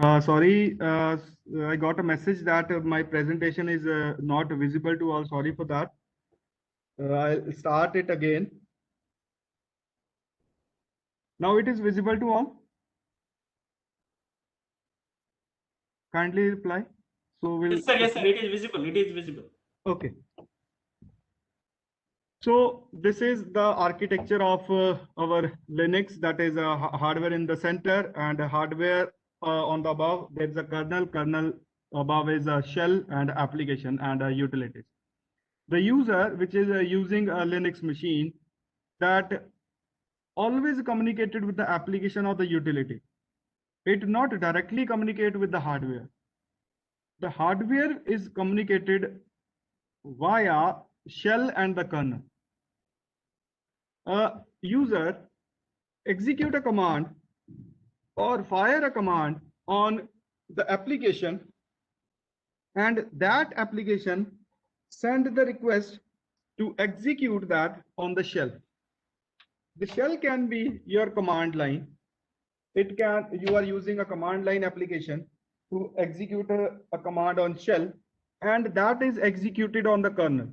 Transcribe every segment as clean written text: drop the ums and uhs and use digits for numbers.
Sorry, I got a message that my presentation is not visible to all. Sorry for that. I'll start it again. Now it is visible to all. Kindly reply. So we'll Yes, sir. It is visible. It is visible. Okay. So this is the architecture of our Linux. That is hardware in the center and hardware on the above. There's a kernel. Kernel above is a shell and application and utilities. The user, which is using a Linux machine, that always communicated with the application or the utility. It not directly communicate with the hardware. The hardware is communicated via shell and the kernel. A user execute a command or fire a command on the application, and that application send the request to execute that on the shell. The shell can be your command line. You are using a command line application to execute a command on shell, and that is executed on the kernel.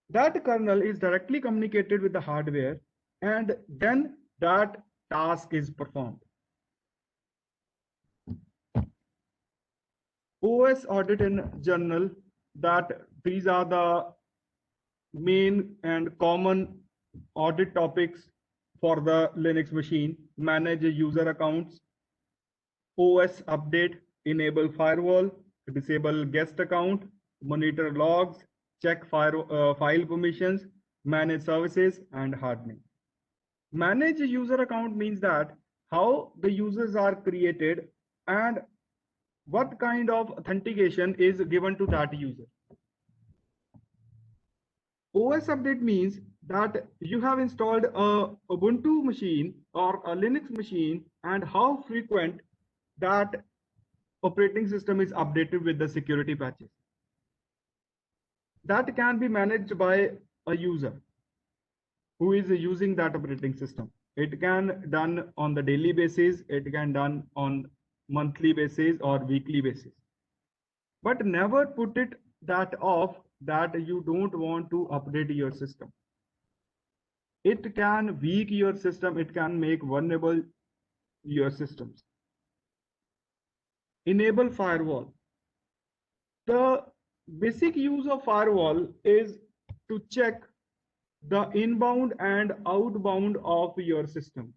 That kernel is directly communicated with the hardware, and then that task is performed. OS audit in general, that these are the main and common audit topics for the Linux machine. Manage user accounts, OS update, enable firewall, disable guest account, monitor logs, check file permissions, manage services, and hardening. Manage user account means that how the users are created and what kind of authentication is given to that user. OS update means that you have installed a Ubuntu machine or a Linux machine, and how frequent that operating system is updated with the security patches. That can be managed by a user who is using that operating system. It can done on the daily basis, it can done on monthly basis or weekly basis. But never put it that off that you don't want to update your system. It can weak your system, it can make vulnerable your systems. Enable firewall. The basic use of firewall is to check the inbound and outbound of your system.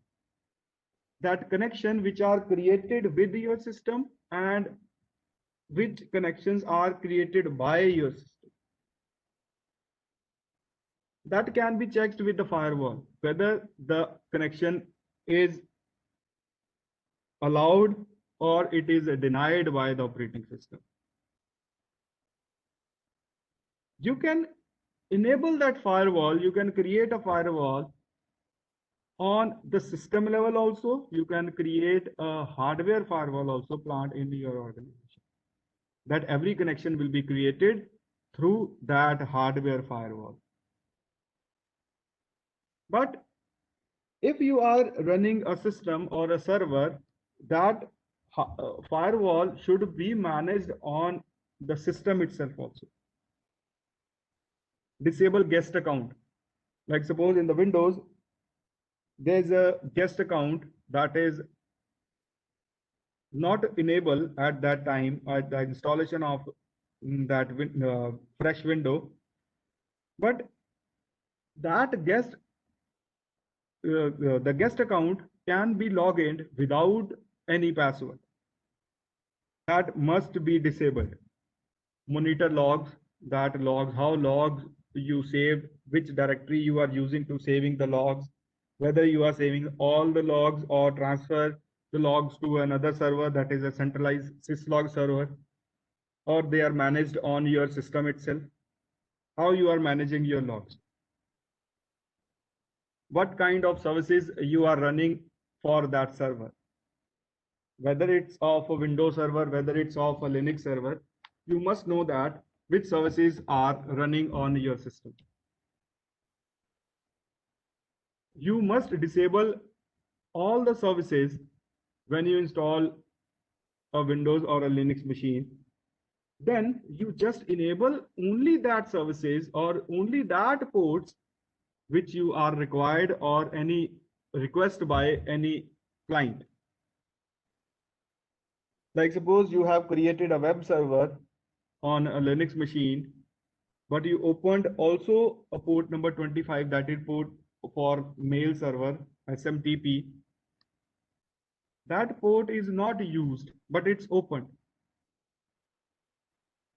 That connection which are created with your system and which connections are created by your system. That can be checked with the firewall, whether the connection is allowed or it is denied by the operating system. You can enable that firewall, you can create a firewall on the system level also. You can create a hardware firewall also plant in your organization. That every connection will be created through that hardware firewall. But if you are running a system or a server, that firewall should be managed on the system itself also. Disable guest account. Like suppose in the Windows, there's a guest account that is not enabled at that time at the installation of that fresh window, but that the guest account can be logged in without any password. That must be disabled. Monitor logs, that logs how logs you saved, which directory you are using to saving the logs, whether you are saving all the logs or transfer the logs to another server, that is a centralized syslog server, or they are managed on your system itself, how you are managing your logs, what kind of services you are running for that server, whether it's of a Windows server, whether it's of a Linux server. You must know that which services are running on your system. You must disable all the services when you install a Windows or a Linux machine, then you just enable only that services or only that ports which you are required or any request by any client. Like suppose you have created a web server on a Linux machine, but you opened also a port number 25, that is port for mail server, SMTP. That port is not used, but it's opened.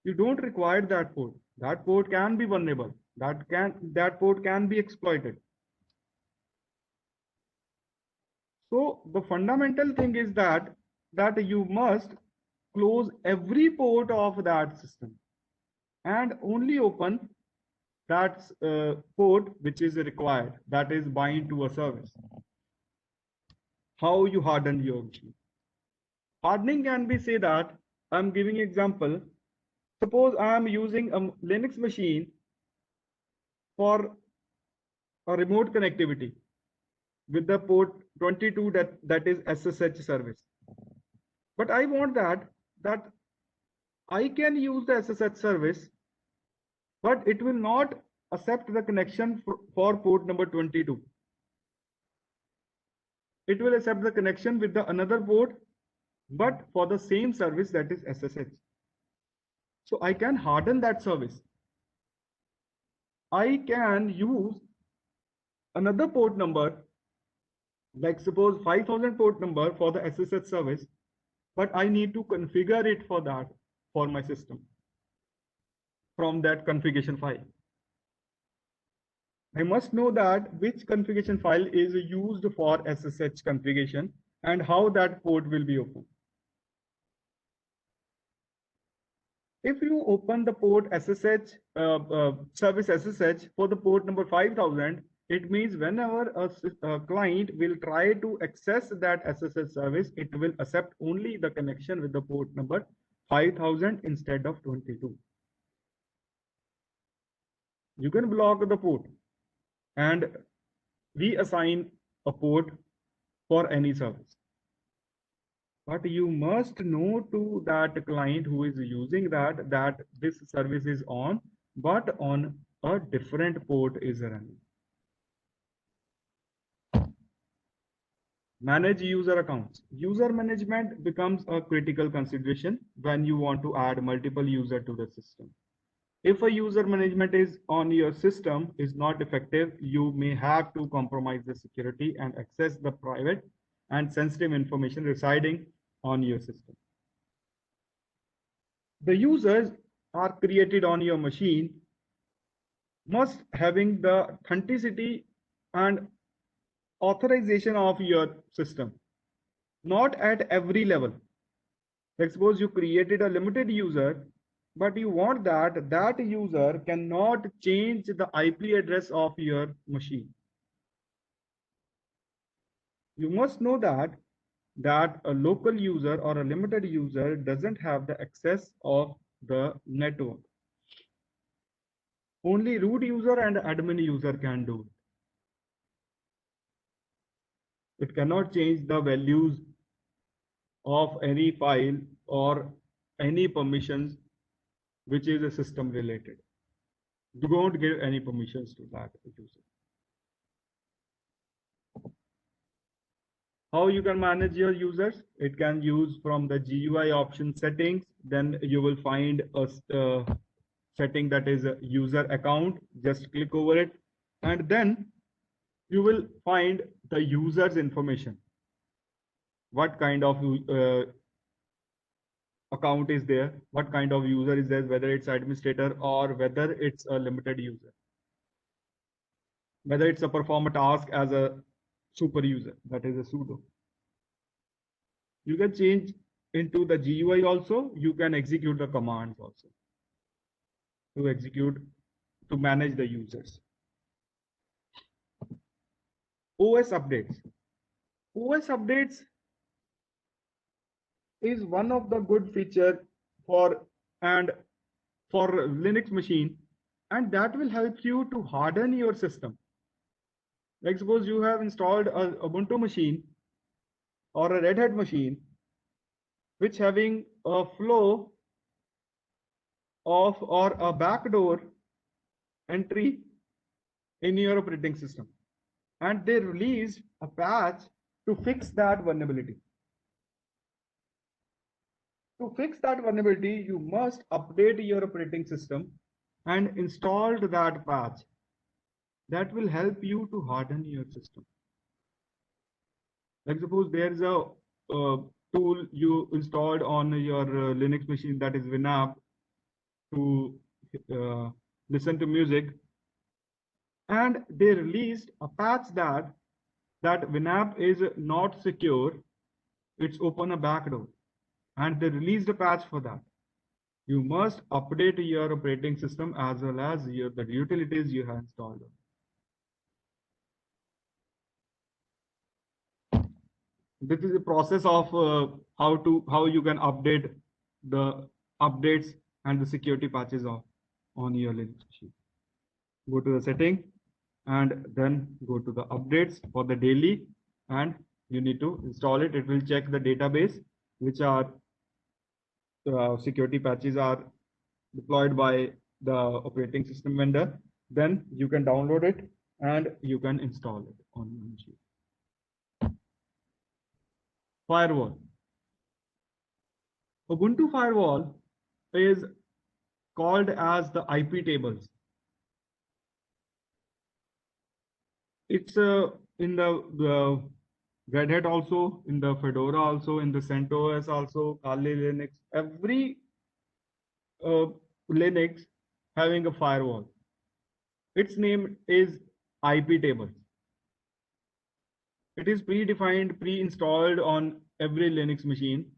You don't require that port. That port can be vulnerable. That port can be exploited. So the fundamental thing is that you must close every port of that system and only open that port which is required, that is bind to a service. How you harden your machine? Hardening can be say that I'm giving example. Suppose I am using a Linux machine for a remote connectivity with the port 22 that is SSH service. But I want that I can use the SSH service, but it will not accept the connection for port number 22. It will accept the connection with the another port, but for the same service, that is SSH. So I can harden that service. I can use another port number, like suppose 5000 port number for the SSH service, but I need to configure it for that for my system from that configuration file. I must know that which configuration file is used for SSH configuration and how that port will be opened. If you open the port SSH service SSH for the port number 5000, it means whenever a client will try to access that SSH service, it will accept only the connection with the port number 5000 instead of 22. You can block the port and reassign a port for any service. But you must know to that client who is using that this service is on, but on a different port is running. Manage user accounts. User management becomes a critical consideration when you want to add multiple users to the system. If a user management is on your system is not effective, you may have to compromise the security and access the private and sensitive information residing on your system. The users are created on your machine must having the authenticity and authorization of your system, not at every level. Like suppose you created a limited user, but you want that user cannot change the IP address of your machine. You must know that a local user or a limited user doesn't have the access of the network. Only root user and admin user can do it. It cannot change the values of any file or any permissions which is a system related. Don't give any permissions to that user. How you can manage your users? It can use from the GUI option settings. Then you will find a setting that is a user account. Just click over it, and then you will find the user's information. What kind of account is there? What kind of user is there? Whether it's administrator or whether it's a limited user. Whether it's a perform a task as a super user, that is a sudo. You can change into the GUI also. You can execute the commands also to manage the users. OS updates. OS updates is one of the good feature for Linux machine, and that will help you to harden your system. Like suppose you have installed a Ubuntu machine or a Red Hat machine, which having a flow of or a backdoor entry in your operating system, and they released a patch to fix that vulnerability. To fix that vulnerability, you must update your operating system and install that patch. That will help you to harden your system. Like suppose there's a tool you installed on your Linux machine, that is Winamp, to listen to music, and they released a patch that Winamp is not secure, it's open a backdoor, and they released a patch for that. You must update your operating system as well as the utilities you have installed. This is a process of how you can update the updates and the security patches on your Linux machine. Go to the setting and then go to the updates for the daily, and you need to install it. It will check the database which are security patches are deployed by the operating system vendor. Then you can download it and you can install it on your machine. Firewall. Ubuntu firewall is called as the IP tables. It's in the Red Hat also, in the Fedora also, in the CentOS also, Kali Linux, every Linux having a firewall. Its name is IP tables. It is predefined, pre-installed on every Linux machine.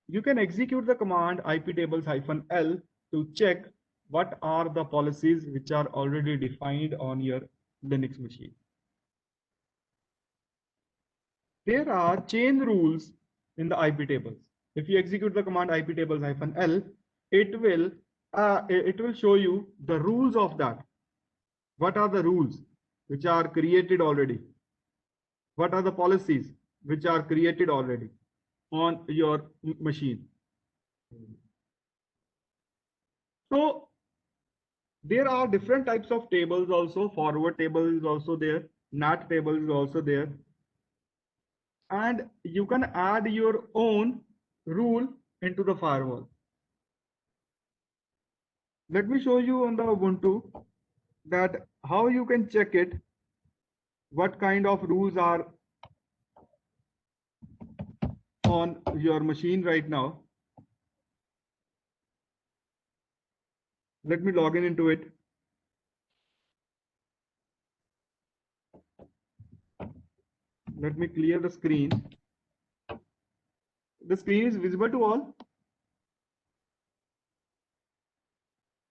You can execute the command iptables-l to check what are the policies which are already defined on your Linux machine. There are chain rules in the IP tables. If you execute the command iptables-l, it will show you the rules of that. What are the rules which are created already? What are the policies which are created already on your machine? So there are different types of tables also. Forward table is also there. NAT table is also there. And you can add your own rule into the firewall. Let me show you on the Ubuntu that how you can check it, what kind of rules are on your machine right now. Let me log into it. Let me clear the screen. The screen is visible to all?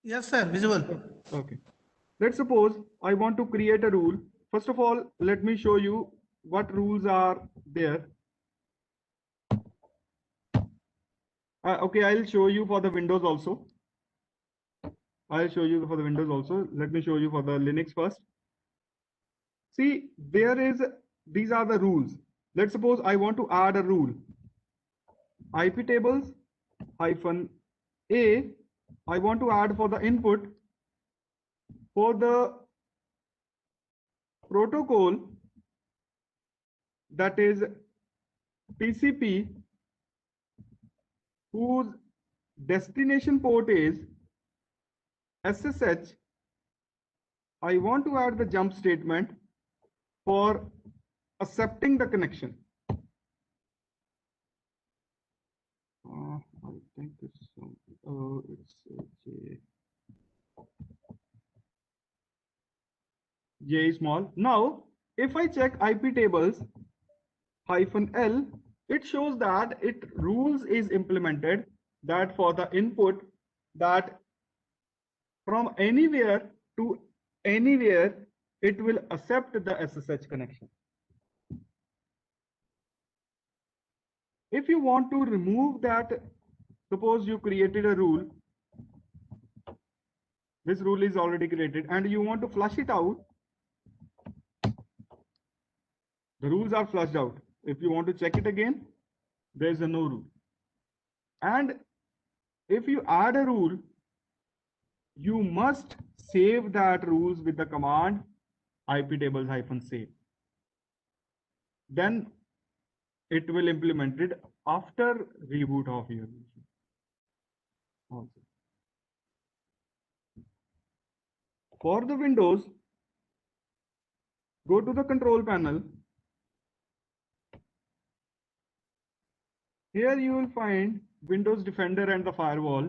Yes, sir, visible. Okay. Let's suppose I want to create a rule. First of all, let me show you what rules are there. Okay, I'll show you for the Windows also. I'll show you for the Windows also. Let me show you for the Linux first. See, these are the rules. Let's suppose I want to add a rule. IP tables -a, I want to add for the input for the protocol, that is TCP, whose destination port is SSH. I want to add the jump statement for accepting the connection. I think it's J small. Now, if I check IP tables -l, it shows that rules is implemented that for the input, that from anywhere to anywhere, it will accept the SSH connection. If you want to remove that, suppose you created a rule, this rule is already created, and you want to flush it out, the rules are flushed out. If you want to check it again, there is a no rule. And if you add a rule, you must save that rules with the command iptables-save. Then it will implement it after reboot of your machine. Also. For the Windows, go to the control panel. Here you will find Windows Defender and the firewall.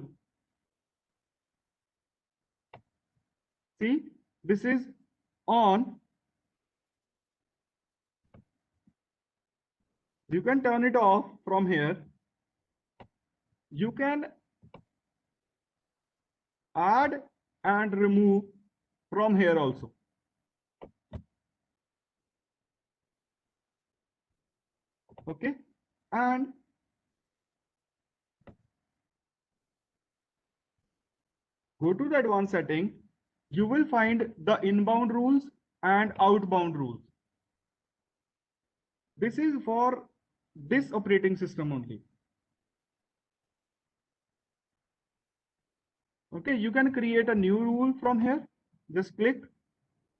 See, this is on. You can turn it off from here. You can add and remove from here also. Okay, and go to the advanced setting. You will find the inbound rules and outbound rules. This is for this operating system only. Okay, you can create a new rule from here. Just click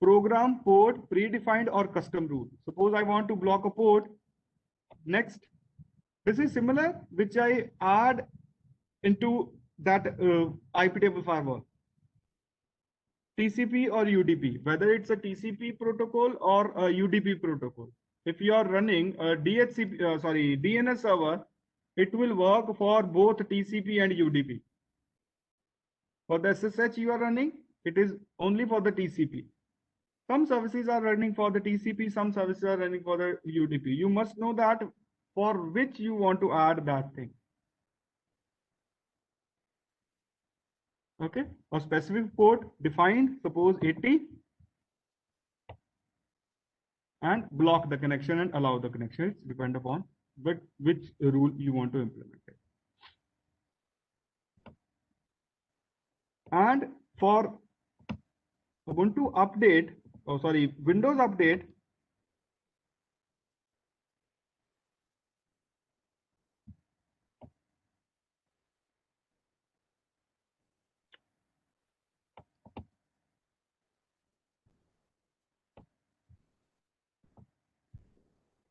program, port, predefined or custom rule. Suppose I want to block a port. Next, this is similar, which I add into that IP table firewall. TCP or UDP, whether it's a TCP protocol or a UDP protocol. If you are running a DNS server, it will work for both TCP and UDP. For the SSH you are running, it is only for the TCP. Some services are running for the TCP, some services are running for the UDP. You must know that for which you want to add that thing. Okay, a specific port defined, suppose 80, and block the connection and allow the connection. It's depend upon which rule you want to implement it. And for Ubuntu update, Windows update,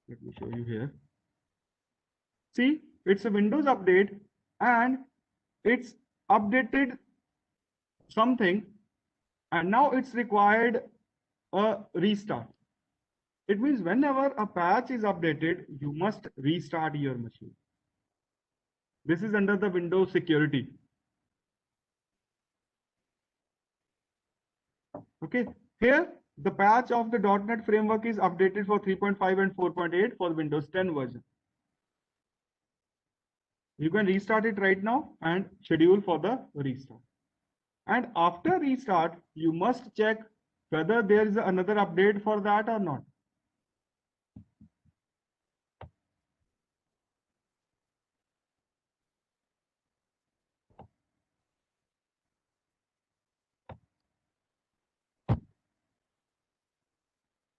let me show you here. See, it's a Windows update and it's updated something, and now it's required a restart. It means whenever a patch is updated, you must restart your machine. This is under the Windows security. Okay, here the patch of the .NET framework is updated for 3.5 and 4.8 for Windows 10 version. You can restart it right now and schedule for the restart. And after restart, you must check whether there is another update for that or not.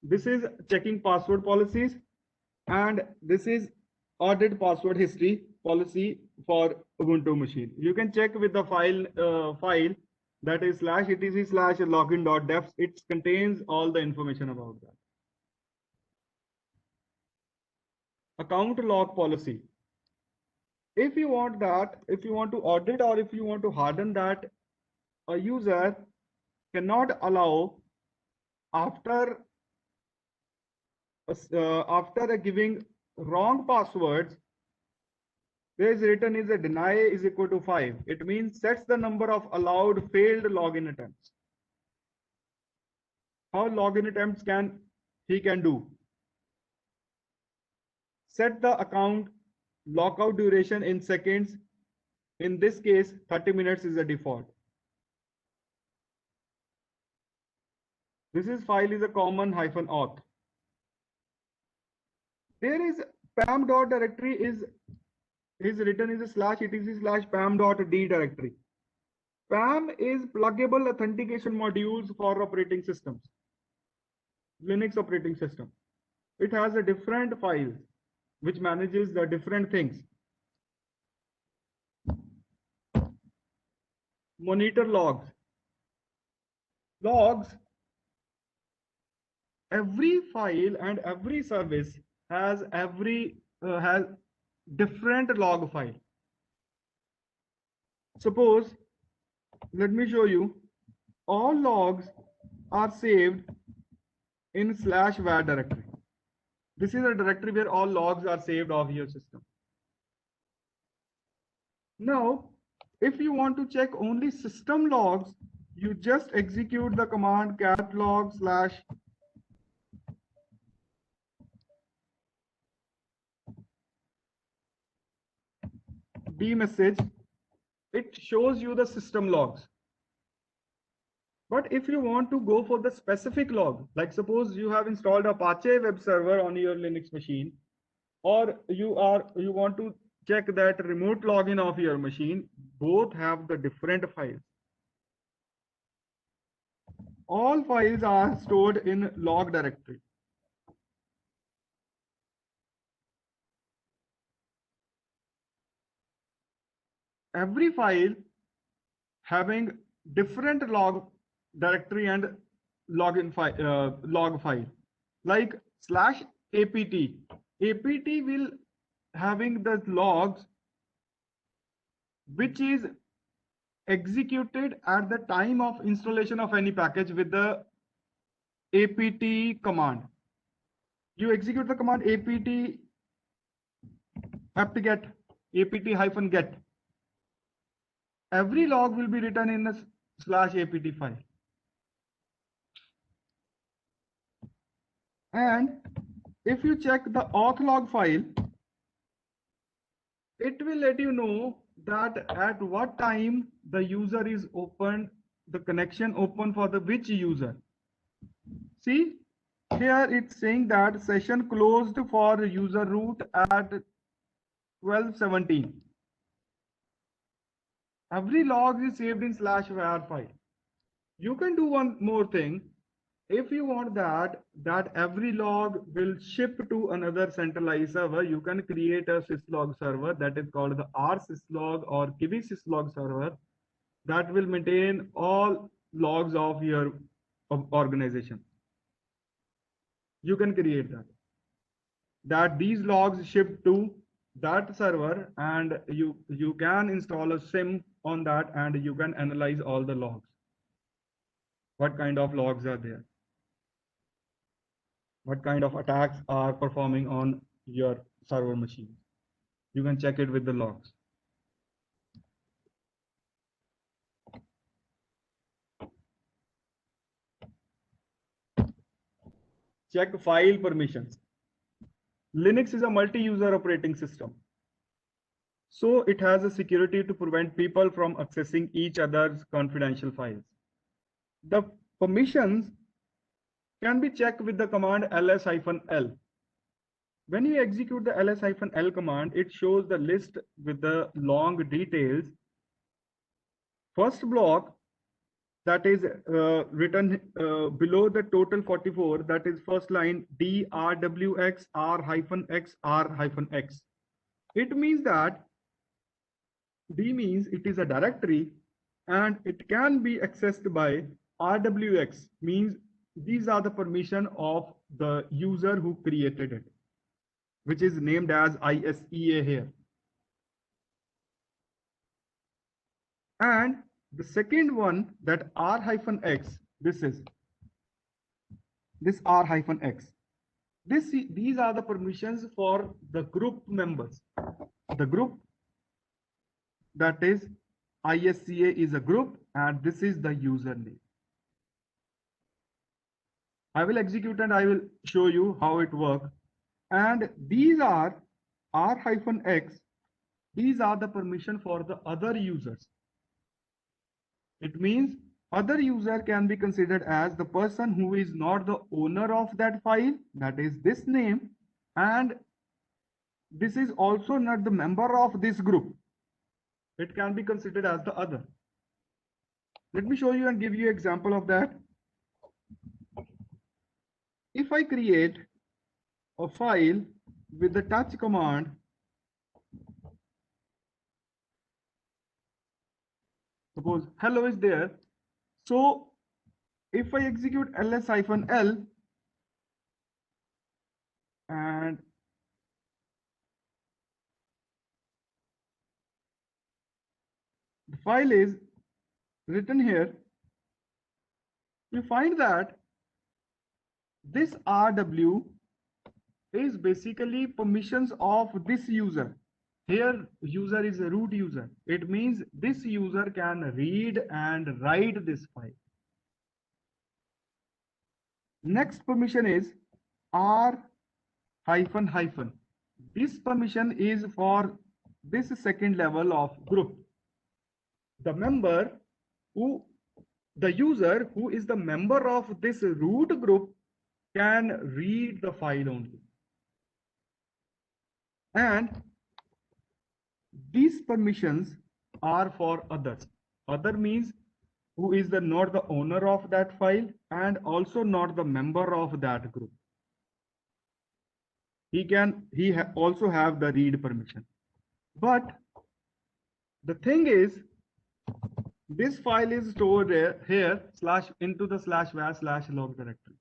This is checking password policies, and this is audit password history policy for Ubuntu machine. You can check with the file that is /etc/login.defs. It contains all the information about that. Account log policy. If you want to audit or if you want to harden that, a user cannot allow after giving wrong passwords, there is written is a deny is equal to 5. It means sets the number of allowed failed login attempts. How login attempts he can do? Set the account lockout duration in seconds. In this case, 30 minutes is the default. This file is a common -auth. There is pam.directory is written is a /etc/pam.d directory. PAM is pluggable authentication modules for operating systems, Linux operating system. It has a different file which manages the different things. monitor logs. Logs, every file and every service has has different log file. Suppose, let me show you, all logs are saved in /var directory. This is a directory where all logs are saved of your system. Now, if you want to check only system logs, you just execute the command cat log /dmessage. It shows you the system logs. But if you want to go for the specific log, like suppose you have installed Apache web server on your Linux machine, or you want to check that remote login of your machine, both have the different files. All files are stored in log directory. Every file having different log directory and login file, log file, like /apt. apt will having the logs which is executed at the time of installation of any package with the apt command. You execute the command apt-get, apt-get. Every log will be written in the /apt file. And if you check the auth log file, it will let you know that at what time the user is open, the connection open for the which user. See, here it's saying that session closed for user root at 12:17. Every log is saved in /var file. You can do one more thing. If you want that every log will ship to another centralized server, you can create a syslog server that is called the rsyslog or Kivy syslog server that will maintain all logs of your organization. You can create that these logs ship to that server, and you can install a SIM on that, and you can analyze all the logs. What kind of logs are there? What kind of attacks are performing on your server machine? You can check it with the logs. Check file permissions. Linux is a multi-user operating system. So it has a security to prevent people from accessing each other's confidential files. The permissions can be checked with the command ls-l. When you execute the ls-l command, it shows the list with the long details. First block that is written below the total 44, that is first line drwx r-x r-x. It means that D means it is a directory and it can be accessed by rwx, means these are the permission of the user who created it, which is named as ISEA here. And the second one, that r-x, this r-x. These are the permissions for the group members. The group, that is ISCA is a group, and this is the username. I will execute and I will show you how it works. And these are r-x. These are the permission for the other users. It means other user can be considered as the person who is not the owner of that file, that is this name, and this is also not the member of this group. It can be considered as the other. Let me show you and give you an example of that. If I create a file with the touch command, suppose hello is there. So if I execute ls-l and the file is written here, you find that this RW is basically permissions of this user. Here user is a root user. It means this user can read and write this file. Next permission is R hyphen hyphen. This permission is for this second level of group. The member who, the user who is the member of this root group can read the file only. And these permissions are for others. Other means who is the not the owner of that file and also not the member of that group. He also have the read permission. But the thing is, this file is stored here into the /var/log directory.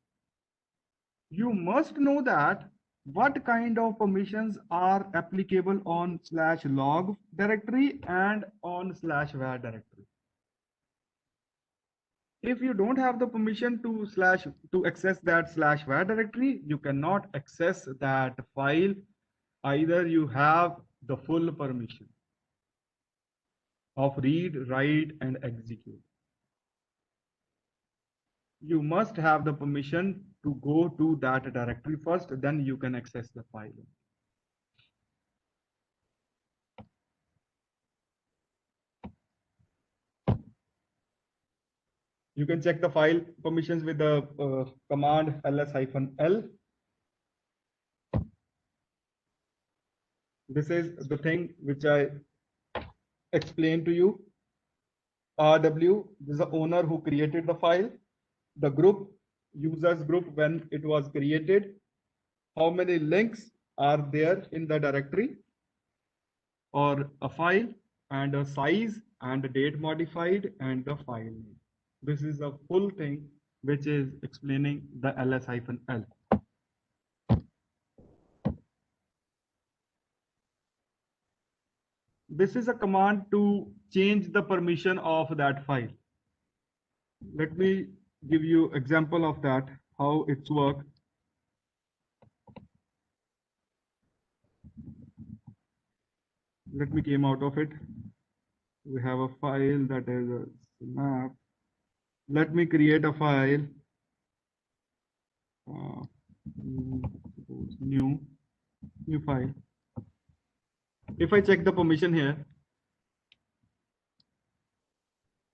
You must know that what kind of permissions are applicable on /log directory and on /var directory. If you don't have the permission to access that /var directory, you cannot access that file. Either you have the full permission of read, write, and execute. You must have the permission to go to that directory first, then you can access the file. You can check the file permissions with the command ls-l. This is the thing which I explained to you. RW, this is the owner who created the file. The group, users group, when it was created, how many links are there in the directory or a file, and a size and a date modified and the file name. This is a full thing which is explaining the ls-l. This is a command to change the permission of that file. Let me give you example of that, how it's work. Let me came out of it. We have a file that is a snap. Let me create a file. New file. If I check the permission here,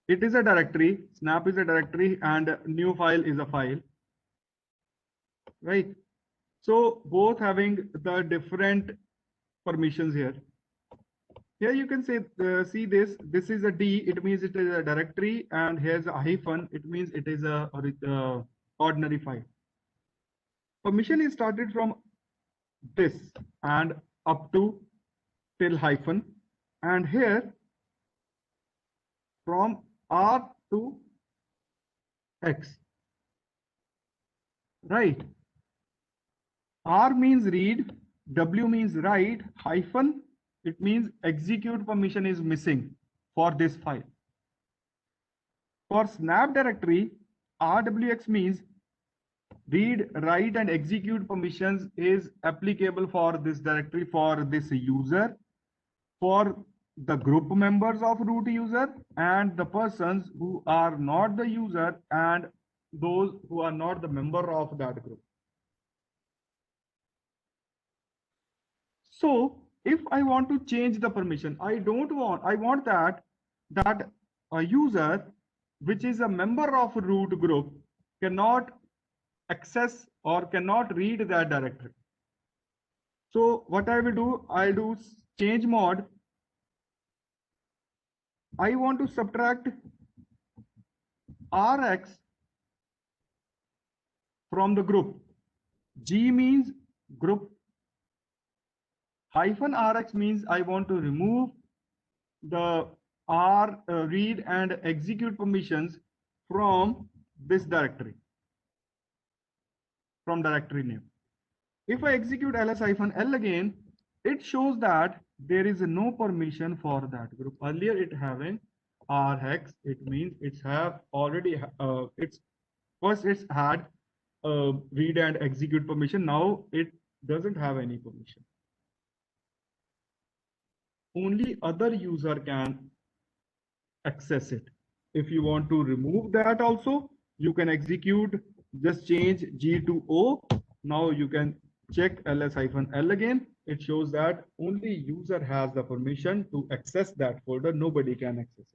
it is a directory. Snap is a directory and new file is a file, right? So both having the different permissions here. Here you can say, see this. This is a D. It means it is a directory, and here's a hyphen. It means it is a ordinary file. Permission is started from this and up to till hyphen, and here from R to X. Right. R means read, W means write, hyphen, it means execute permission is missing for this file. For snap directory, RWX means read, write, and execute permissions is applicable for this directory for this user, for the group members of root user, and the persons who are not the user and those who are not the member of that group. So if I want to change the permission, I want that a user which is a member of a root group cannot access or cannot read that directory. So what I will do, I do change mod. I want to subtract Rx from the group. G means group. Hyphen Rx means I want to remove the are read and execute permissions from this directory, from directory name. If I execute ls-l again, it shows that there is no permission for that group. Earlier it having r hex, it means it's have already it's first it's had read and execute permission. Now it doesn't have any permission. Only other user can access it. If you want to remove that also, you can execute, just change G to O. Now you can check ls-l again. It shows that only user has the permission to access that folder. Nobody can access it.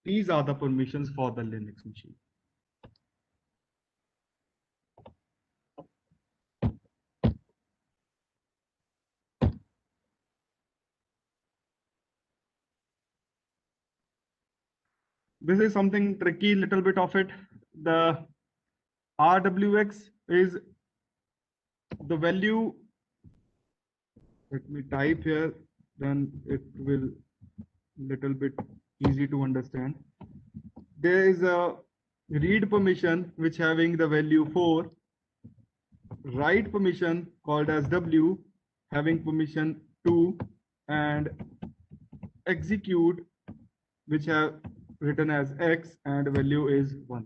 These are the permissions for the Linux machine. This is something tricky, little bit of it. The RWX is the value. Let me type here, then it will little bit easy to understand. There is a read permission which having the value 4, write permission called as W having permission 2, and execute which have written as X and value is 1.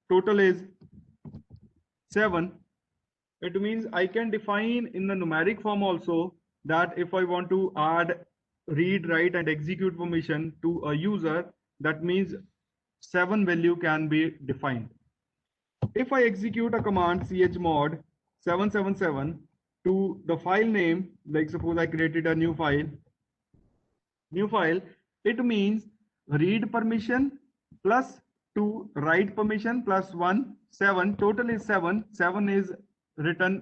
Total is 7. It means I can define in the numeric form also that if I want to add read, write and execute permission to a user, that means 7 value can be defined. If I execute a command chmod 777 to the file name, like suppose I created a new file, it means read permission plus 2, write permission plus 1, 7, total is 7. 7 is written,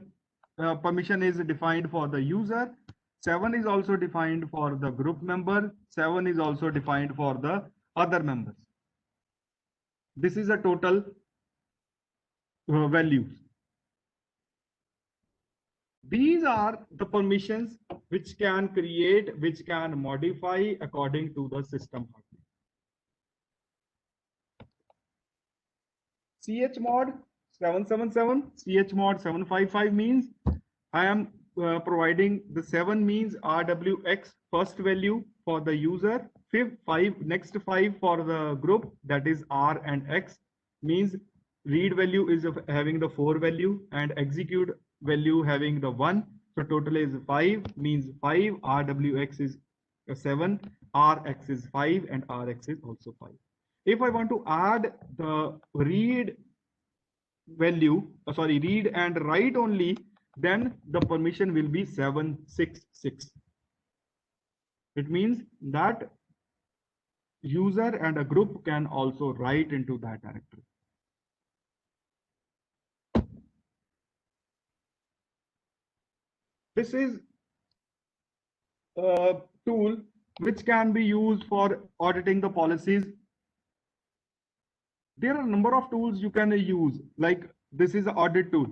permission is defined for the user. 7 is also defined for the group member. 7 is also defined for the other members. This is a total values. These are the permissions which can create, which can modify according to the system hardware. Chmod 777, chmod 755 means I am providing the 7 means RWX first value for the user, 5 next 5 for the group, that is R and X, means read value is of having the 4 value and execute value having the 1. So total is 5, means 5, RWX is 7, RX is 5 and RX is also 5. If I want to add the read value, read and write only, then the permission will be 766. It means that user and a group can also write into that directory. This is a tool which can be used for auditing the policies. There are a number of tools you can use, like this is an audit tool.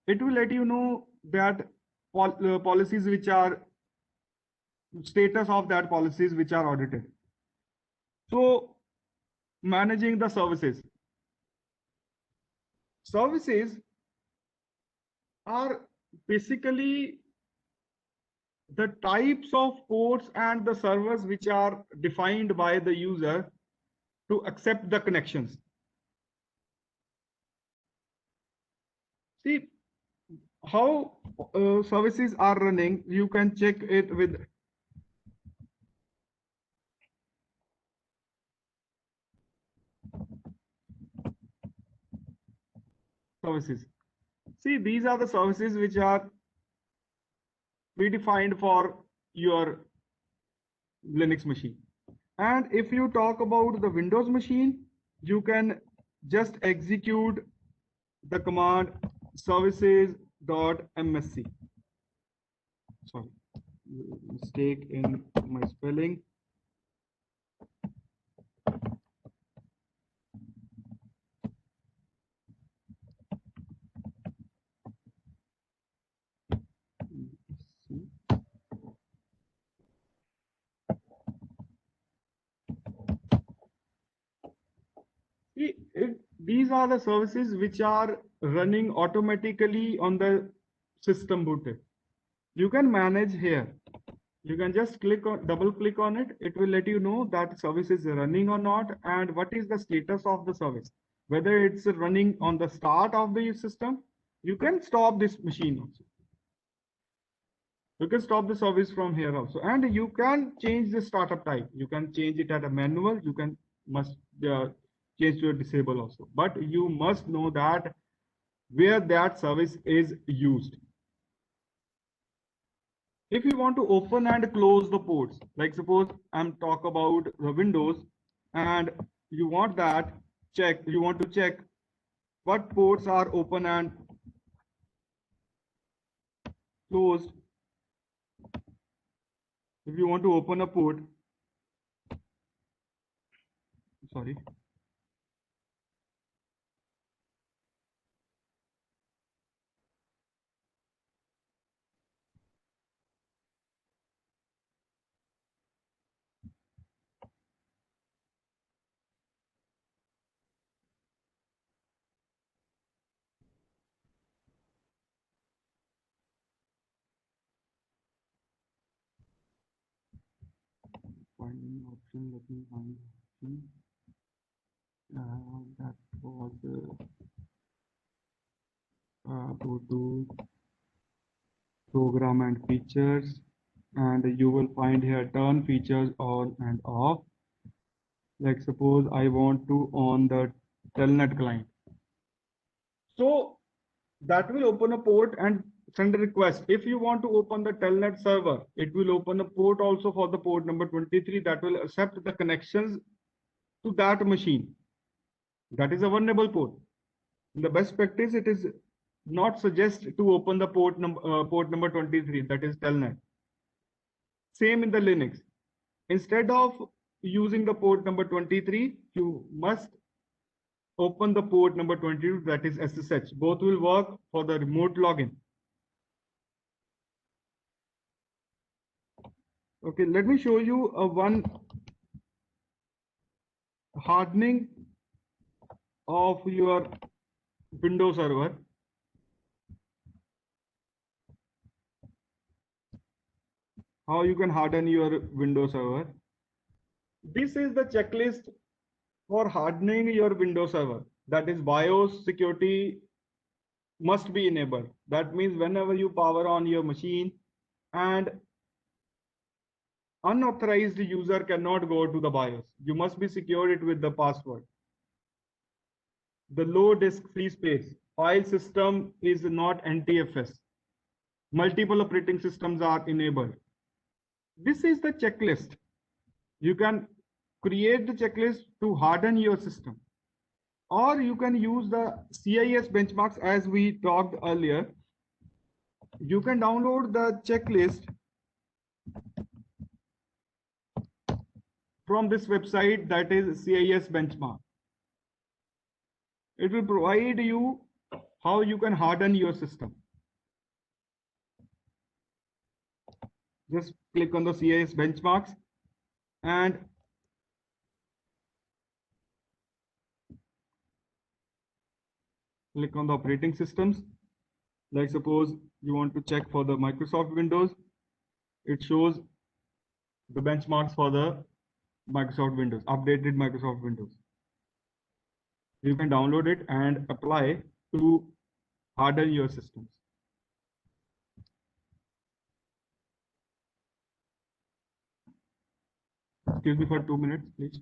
It will let you know that policies which are status of that policies which are audited. So managing the services. Services are basically the types of ports and the servers which are defined by the user to accept the connections. See how services are running. You can check it with services. See, these are the services which are predefined for your Linux machine. And if you talk about the Windows machine, you can just execute the command services.msc. Sorry, mistake in my spelling. These are the services which are running automatically on the system booted. You can manage here. You can just double click on it. It will let you know that service is running or not and what is the status of the service. Whether it's running on the start of the system, you can stop this machine also. You can stop the service from here also, and you can change the startup type. You can change it at a manual. You can must change to a disable also, but you must know that where that service is used. If you want to open and close the ports, like suppose I'm talk about the Windows, and you want that you want to check what ports are open and closed. If you want to open a port, sorry. Finding option, let me find option. That was go to program and features, and you will find here turn features on and off. Like suppose I want to on the telnet client, so that will open a port and send a request. If you want to open the telnet server, it will open a port also for the port number 23 that will accept the connections to that machine. That is a vulnerable port. In the best practice, it is not suggest to open the port number 23, that is telnet. Same in the Linux. Instead of using the port number 23, you must open the port number 22, that is SSH. Both will work for the remote login. Okay, let me show you one hardening of your Windows server. How you can harden your Windows server. This is the checklist for hardening your Windows server. That is BIOS security must be enabled. That means whenever you power on your machine and unauthorized user cannot go to the BIOS, you must be secure it with the password. The low disk free space file system is not NTFS. Multiple operating systems are enabled. This is the checklist. You can create the checklist to harden your system, or you can use the CIS benchmarks as we talked earlier. You can download the checklist from this website, that is CIS benchmark. It will provide you how you can harden your system. Just click on the CIS benchmarks and click on the operating systems. Like suppose you want to check for the Microsoft Windows, it shows the benchmarks for the Microsoft Windows, updated Microsoft Windows. You can download it and apply to harden your systems. Excuse me for 2 minutes, please.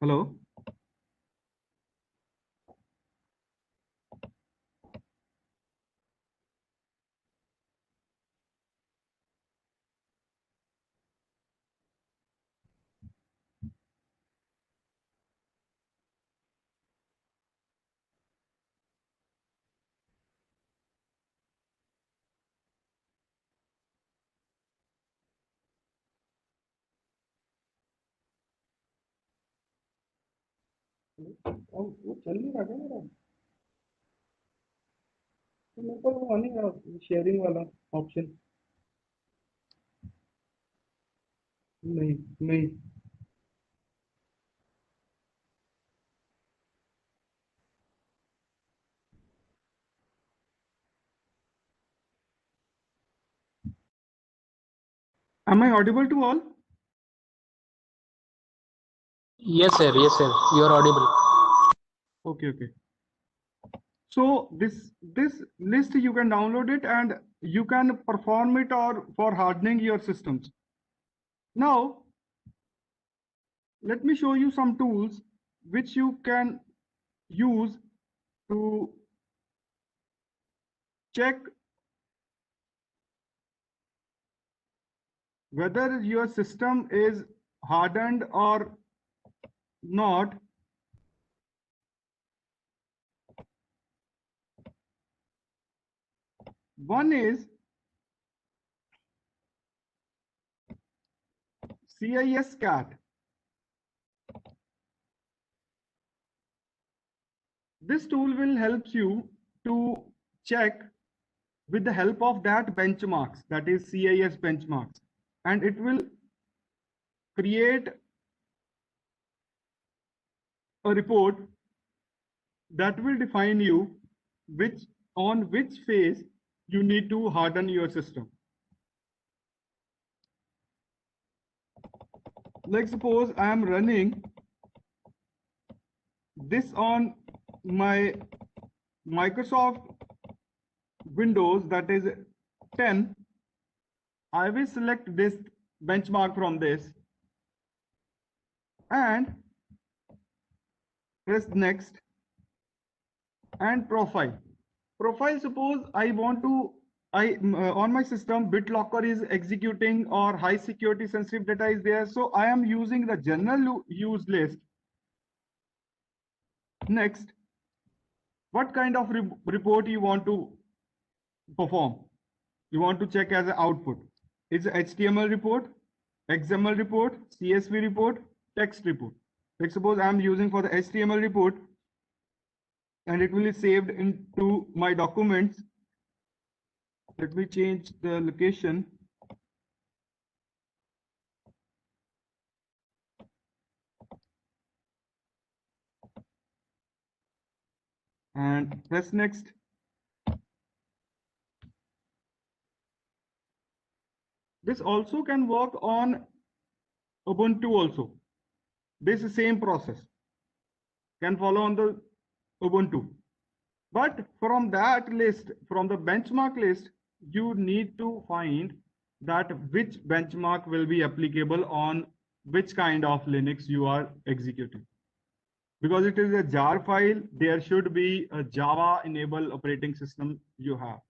Hello. वो चल नहीं रहा था मेरा, तो मेरे को वो नहीं रहा शेयरिंग वाला ऑप्शन। नहीं नहीं। Am I audible to all? Yes, sir. Yes, sir. You are audible. Okay, okay. So this list you can download it and you can perform it or for hardening your systems. Now let me show you some tools which you can use to check whether your system is hardened or not. One is CIS CAT. This tool will help you to check with the help of that benchmarks, that is CIS benchmarks, and it will create a report that will define you which phase you need to harden your system. Like suppose I am running this on my Microsoft Windows, that is 10. I will select this benchmark from this and press next, and profile. Profile, suppose I want to, on my system BitLocker is executing or high security sensitive data is there, so I am using the general use list. Next, what kind of report you want to perform? You want to check as an output. Is it HTML report, XML report, CSV report, text report? Like suppose I am using for the HTML report and it will be saved into my documents. Let me change the location. And press next. This also can work on Ubuntu also. This same process can follow on the Ubuntu. But from that list, from the benchmark list, you need to find that which benchmark will be applicable on which kind of Linux you are executing. Because it is a jar file, there should be a Java enabled operating system you have.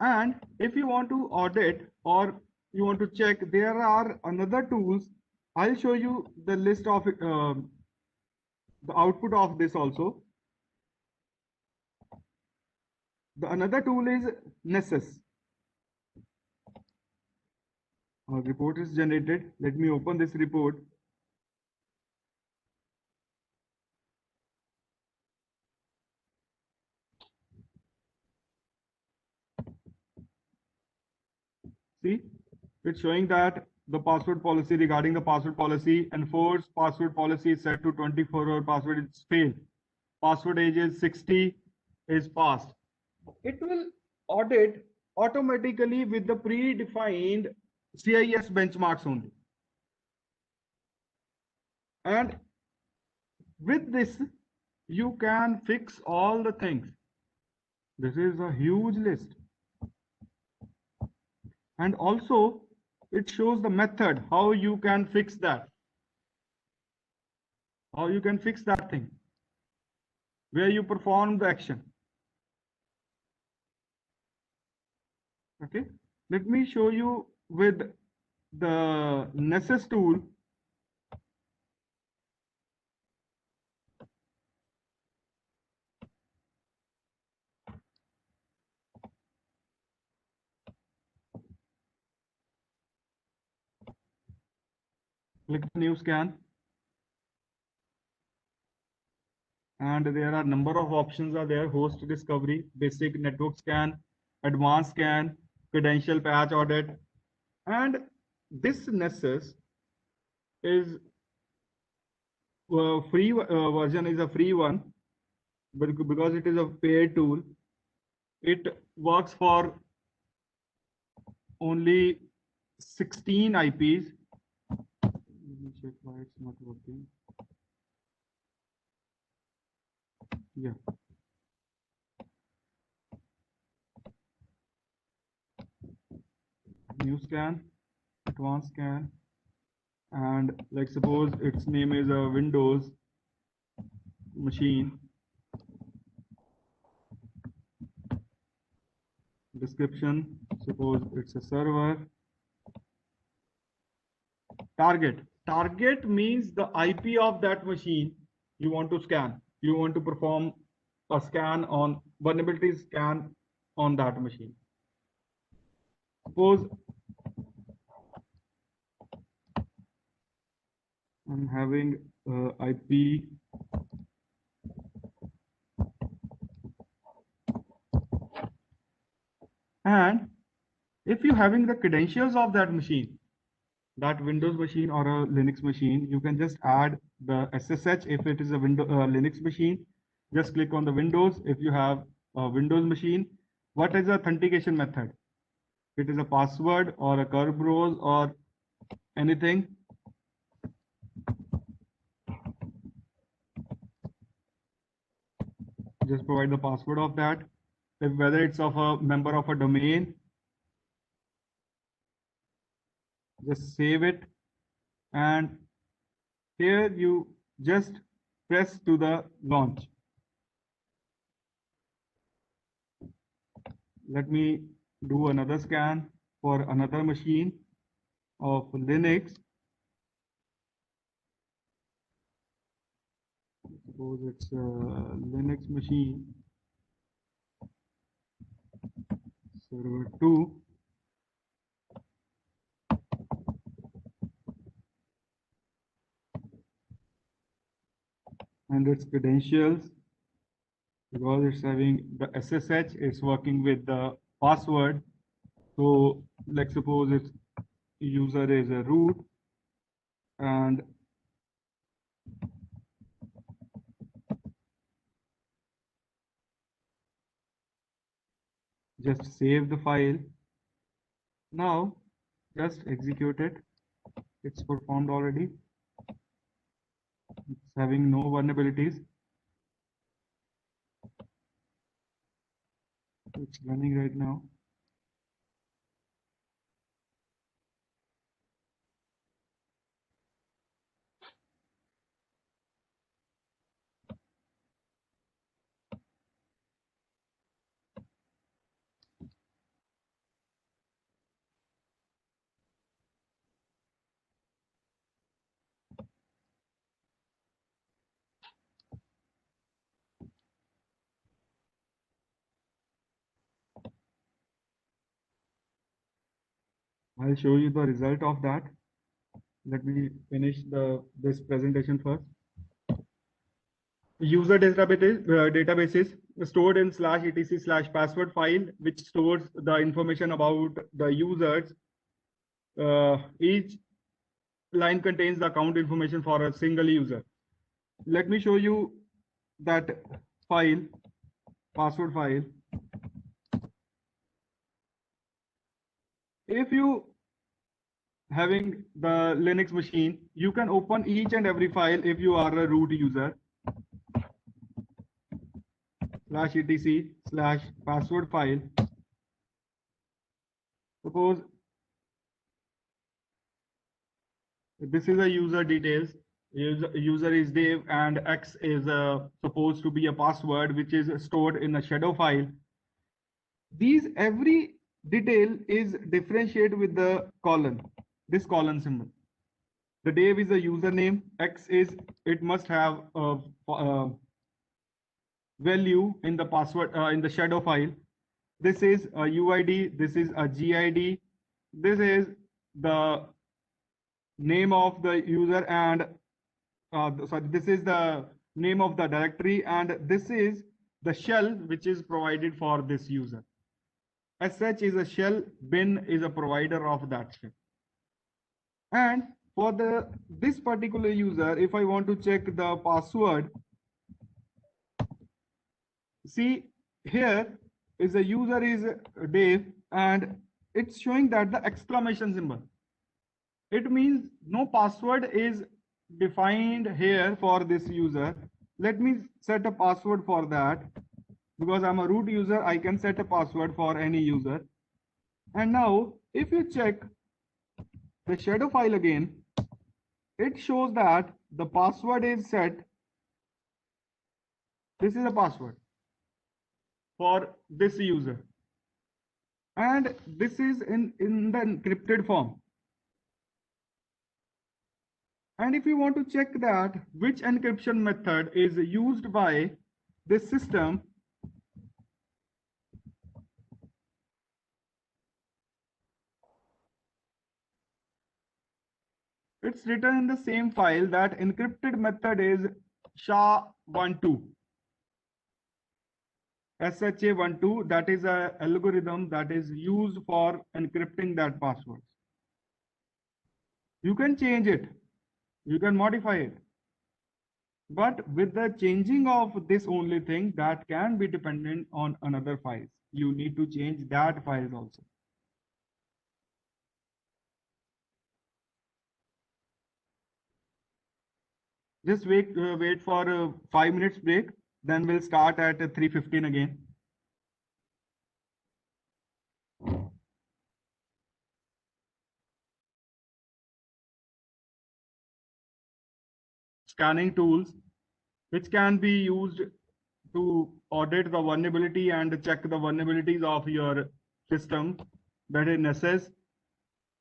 And if you want to audit or you want to check, there are another tools. I'll show you the list of the output of this also. The another tool is Nessus. Our report is generated. Let me open this report. See, it's showing that the password policy, regarding the password policy, enforced password policy is set to 24-hour password is failed. Password age is 60 is passed. It will audit automatically with the predefined CIS benchmarks only. And with this, you can fix all the things. This is a huge list. And also, it shows the method, how you can fix that. How you can fix that thing, where you perform the action. Okay, let me show you with the Nessus tool. Click the new scan. And there are number of options are there: host discovery, basic network scan, advanced scan, credential patch audit. And this Nessus is free version is a free one, but because it is a paid tool, it works for only 16 IPs. Let me check why it's not working. Yeah. New scan, advanced scan, and like suppose its name is a Windows machine. Description, suppose it's a server. Target means the IP of that machine you want to scan. You want to perform a scan on vulnerability scan on that machine. Suppose I'm having IP and if you having the credentials of that machine, that Windows machine or a Linux machine, you can just add the SSH. If it is a Linux machine, just click on the Windows. If you have a Windows machine, what is the authentication method? It is a password or a Kerberos or anything. Just provide the password of that. If whether it's of a member of a domain, just save it. And here you just press to the launch. Let me do another scan for another machine of Linux. Suppose it's a Linux machine, server 2. And its credentials, because it's having the SSH, it's working with the password. So like suppose its user is a root and just save the file. Now just execute it. It's performed already. It's having no vulnerabilities. It's running right now. I'll show you the result of that. Let me finish this presentation first. User databases stored in /etc/password file, which stores the information about the users. Each line contains the account information for a single user. Let me show you that file, password file. If you having the Linux machine, you can open each and every file if you are a root user. /etc/password file. Suppose this is a user details. User is Dave and X is supposed to be a password which is stored in a shadow file. These every detail is differentiated with the colon, this colon symbol. The Dave is a username. X is, it must have a value in the password in the shadow file. This is a UID. This is a GID. This is the name of the user and sorry, this is the name of the directory, and this is the shell which is provided for this user. sh is a shell, bin is a provider of that shell. And for this particular user, if I want to check the password, see here is a user is Dave, and it's showing that the exclamation symbol. It means no password is defined here for this user. Let me set a password for that. Because I'm a root user, I can set a password for any user. And now, if you check the shadow file again, it shows that the password is set. This is a password for this user. And this is in the encrypted form. And if you want to check that which encryption method is used by this system, it's written in the same file that encrypted method is SHA-12. SHA-12, that is an algorithm that is used for encrypting that password. You can change it, you can modify it. But with the changing of this only thing, that can be dependent on another files. You need to change that files also. Just wait for a 5 minutes break. Then we'll start at 3:15 again. Scanning tools, which can be used to audit the vulnerability and check the vulnerabilities of your system. That is Nessus,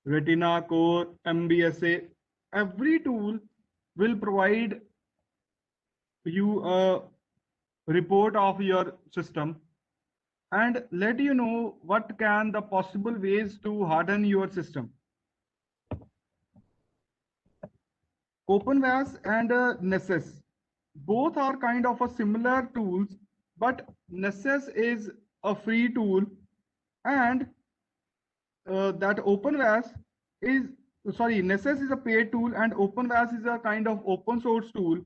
Retina, Core, MBSA. Every tool will provide you a report of your system and let you know what can the possible ways to harden your system. OpenVAS and Nessus, both are kind of a similar tools, but Nessus is a free tool, and that OpenVAS is, sorry, Nessus is a paid tool and OpenVAS is a kind of open source tool.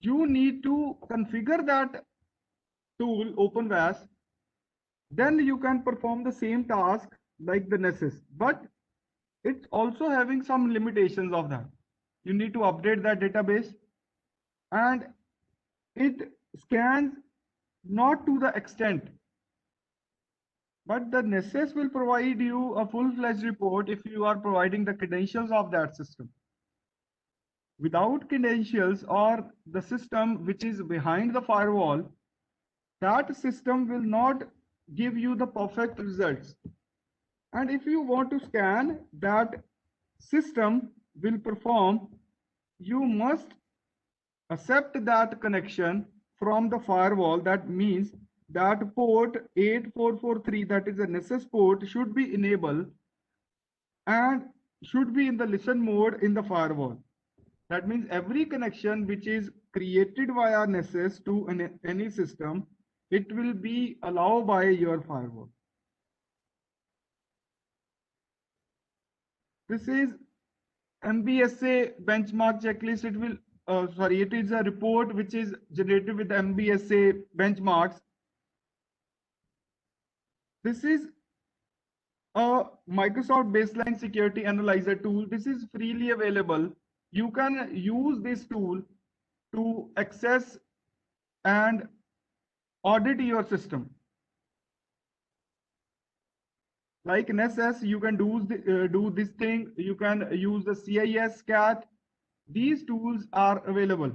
You need to configure that tool, OpenVAS, then you can perform the same task like the Nessus, but it's also having some limitations of that. You need to update that database, and it scans not to the extent, but the Nessus will provide you a full-fledged report if you are providing the credentials of that system. Without credentials or the system which is behind the firewall, that system will not give you the perfect results. And if you want to scan that system will perform, you must accept that connection from the firewall. That means that port 8443, that is a Nessus port, should be enabled and should be in the listen mode in the firewall. That means every connection which is created via Nessus to any system, it will be allowed by your firewall. This is MBSA benchmark checklist. It will, it is a report which is generated with MBSA benchmarks. This is a Microsoft Baseline Security Analyzer tool. This is freely available. You can use this tool to access and audit your system. Like Nessus, you can do this thing. You can use the CIS CAT. These tools are available.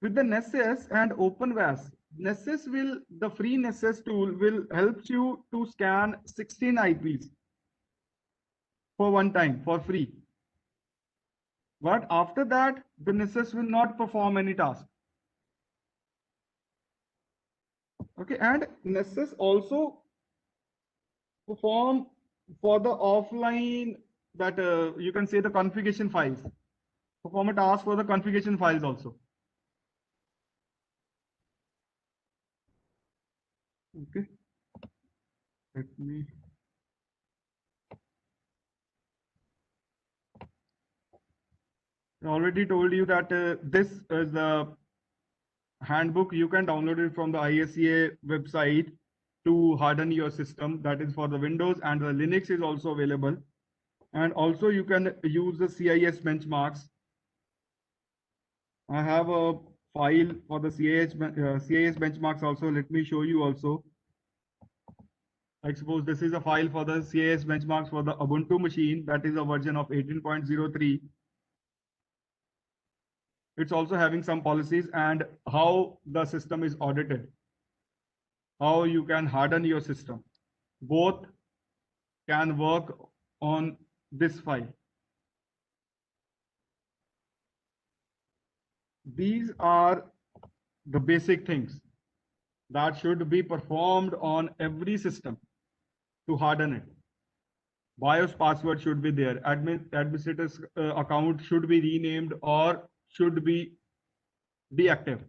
With the Nessus and OpenVAS, Nessus will, the free Nessus tool will help you to scan 16 IPs for one time for free. But after that, the Nessus will not perform any task. Okay, and Nessus also perform for the offline that you can say the configuration files. Perform a task for the configuration files also. Okay. Let me. I already told you that this is the handbook. You can download it from the ISCA website to harden your system. That is for the Windows, and the Linux is also available. And also you can use the CIS benchmarks. I have a file for the CIS benchmarks also. Let me show you also. I suppose this is a file for the CIS benchmarks for the Ubuntu machine. That is a version of 18.03. It's also having some policies and how the system is audited, how you can harden your system. Both can work on this file. These are the basic things that should be performed on every system to harden it. BIOS password should be there. Administrator's account should be renamed or should be deactive.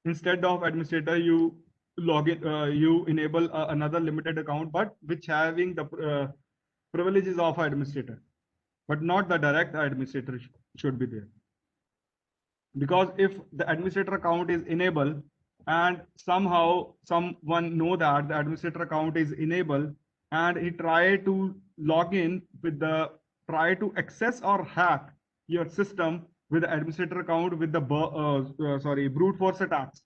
Instead of administrator, you log in, you enable another limited account, but which having the privileges of administrator, but not the direct administrator should be there. Because if the administrator account is enabled and somehow someone know that the administrator account is enabled and he try to log in with the try to access or hack your system with the administrator account with the brute force attacks.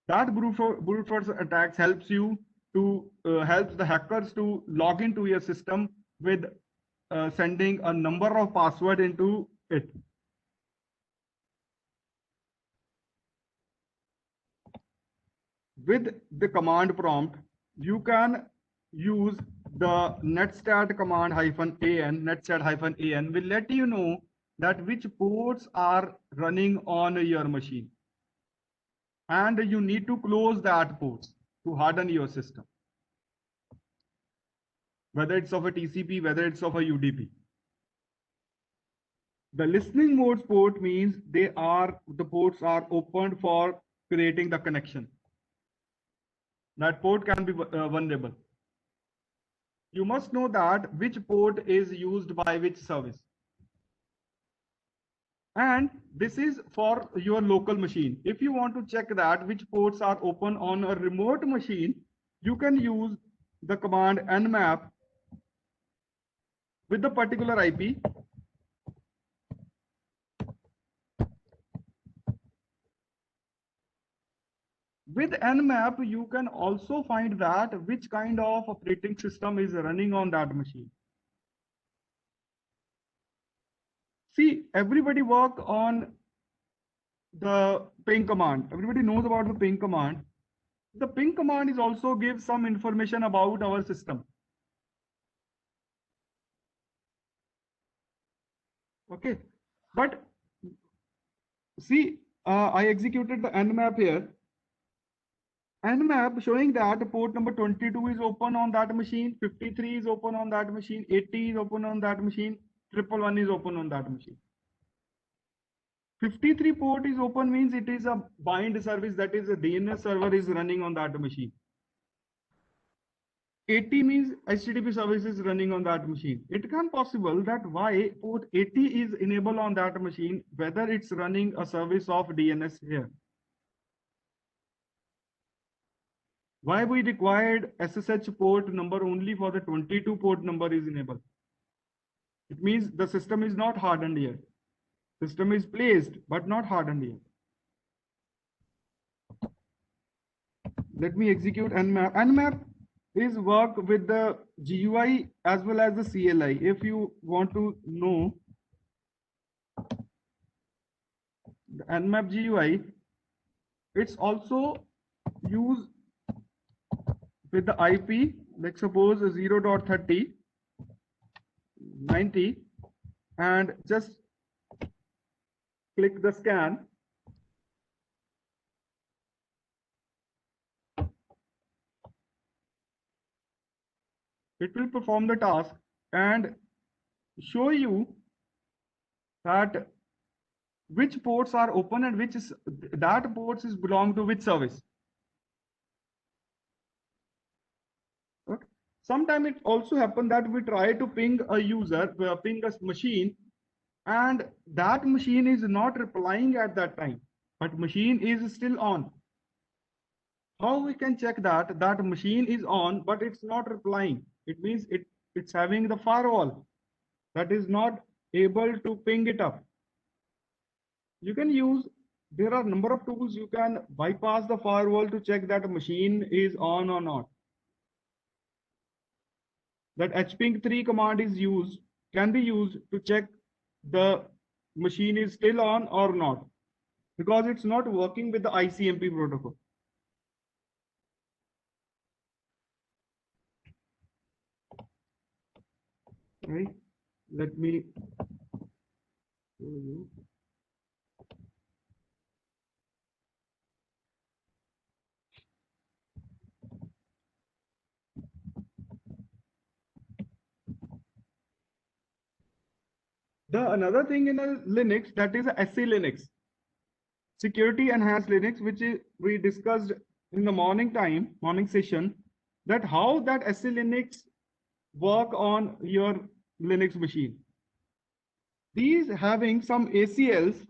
That brute force attacks helps you to helps the hackers to log into your system with sending a number of password into it. With the command prompt, you can use the netstat command -an. Netstat -an will let you know that which ports are running on your machine. And you need to close that ports to harden your system. Whether it's of a TCP, whether it's of a UDP. The listening modes port means the ports are opened for creating the connection. That port can be vulnerable. You must know that which port is used by which service. And this is for your local machine. If you want to check that which ports are open on a remote machine, you can use the command nmap with the particular IP. With nmap, you can also find that which kind of operating system is running on that machine. See, everybody work on the ping command. Everybody knows about the ping command. The ping command is also gives some information about our system. Okay, but see, I executed the nmap here. Nmap showing that port number 22 is open on that machine, 53 is open on that machine, 80 is open on that machine, 111 is open on that machine. 53 port is open means it is a bind service, that is a DNS server is running on that machine. 80 means HTTP service is running on that machine. It can possible that why port 80 is enabled on that machine, whether it's running a service of DNS here. Why we required SSH port number only for the 22 port number is enabled. It means the system is not hardened yet. System is placed, but not hardened yet. Let me execute nmap. Nmap is work with the GUI as well as the CLI. If you want to know the nmap GUI, it's also used with the IP, let's suppose 0.30, 90, and just click the scan. it will perform the task and show you that which ports are open and which is that ports is belong to which service. Okay. Sometimes it also happen that we try to ping a user, ping a machine, and that machine is not replying at that time, but machine is still on. How we can check that that machine is on but it's not replying? It means it's having the firewall that is not able to ping it up. You can use, there are number of tools you can bypass the firewall to check that a machine is on or not. That hping3 command is used, can be used to check the machine is still on or not, because it's not working with the ICMP protocol. Right? Let me show you. The another thing in a Linux, that is a SE Linux, security enhanced Linux, which we discussed in the morning session, that how that SE Linux work on your Linux machine. These having some ACLs.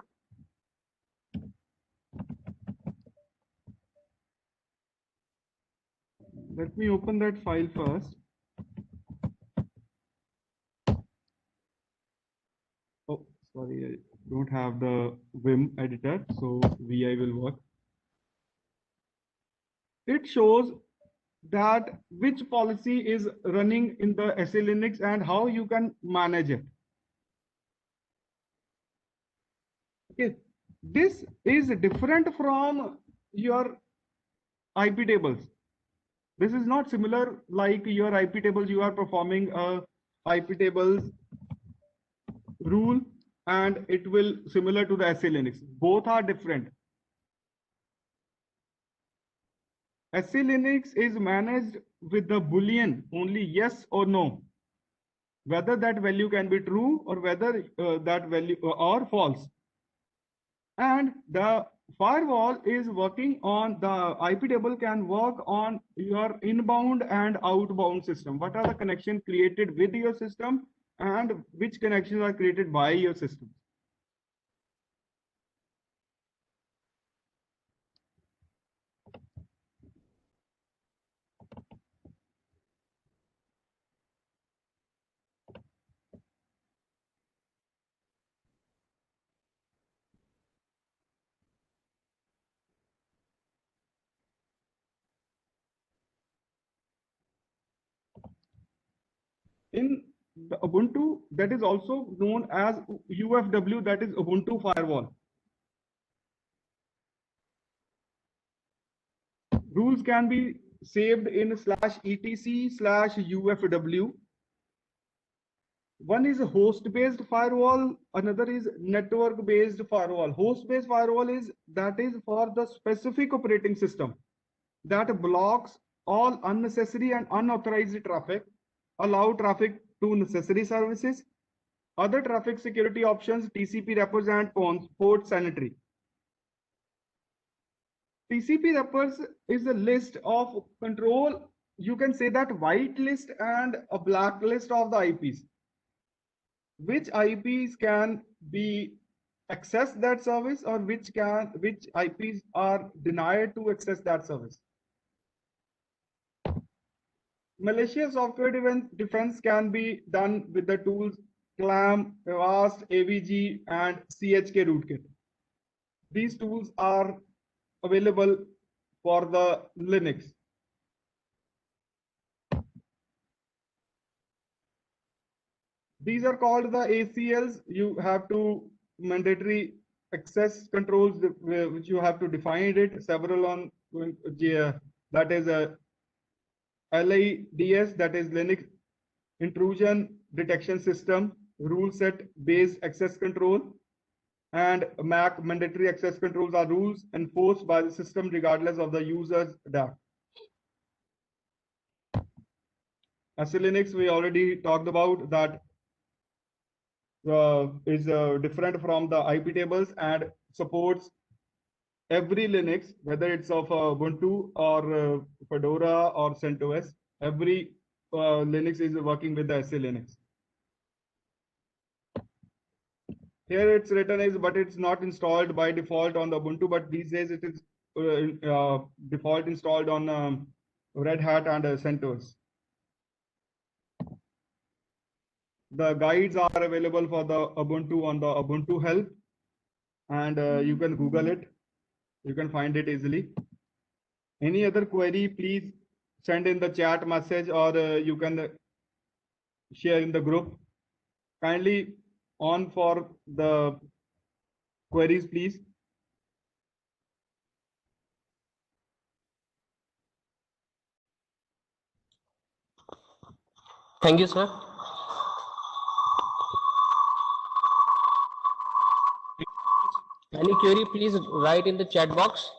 Let me open that file first. Oh, sorry, I don't have the Vim editor, so VI will work. It shows that which policy is running in the SE Linux and how you can manage it. Okay, this is different from your IP tables. This is not similar like your IP tables. You are performing a IP tables rule and it will similar to the SE Linux. Both are different. SE Linux is managed with the Boolean only yes or no, whether that value can be true or whether that value or false. And the firewall is working on the IP table can work on your inbound and outbound system. What are the connections created with your system and which connections are created by your system? In the Ubuntu, that is also known as UFW, that is Ubuntu Firewall. Rules can be saved in /etc/UFW. One is a host-based firewall, another is network-based firewall. Host-based firewall is for the specific operating system that blocks all unnecessary and unauthorized traffic, allow traffic to necessary services, other traffic security options, TCP wrappers and port sanitary. TCP wrappers is a list of control. You can say that white list and a black list of the IPs. Which IPs can be access that service or which IPs are denied to access that service. Malicious software defense can be done with the tools CLAM, Avast, AVG, and CHK Rootkit. These tools are available for the Linux. These are called the ACLs. You have to mandatory access controls which you have to define it. Several on that is a LIDS, that is Linux Intrusion Detection System, rule set based access control, and MAC mandatory access controls are rules enforced by the system regardless of the user's DAC. SE Linux we already talked about that is different from the IP tables and supports every Linux, whether it's of Ubuntu or Fedora or CentOS. Every Linux is working with the SE Linux. Here it's written is, but it's not installed by default on the Ubuntu, but these days it is default installed on Red Hat and CentOS. The guides are available for the Ubuntu on the Ubuntu help, and you can Google it. You can find it easily. Any other query, please send in the chat message, or you can share in the group. Kindly on for the queries, please. Thank you, sir. Any query, please write in the chat box.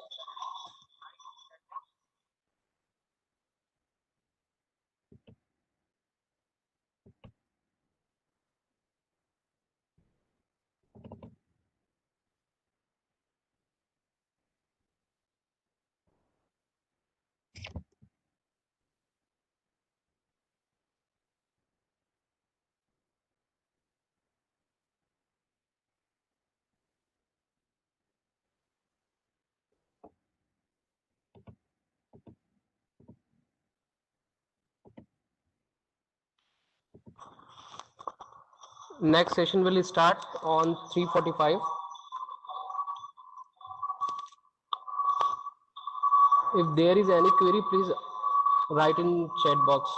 Next session will start on 3:45. If there is any query, please write in chat box.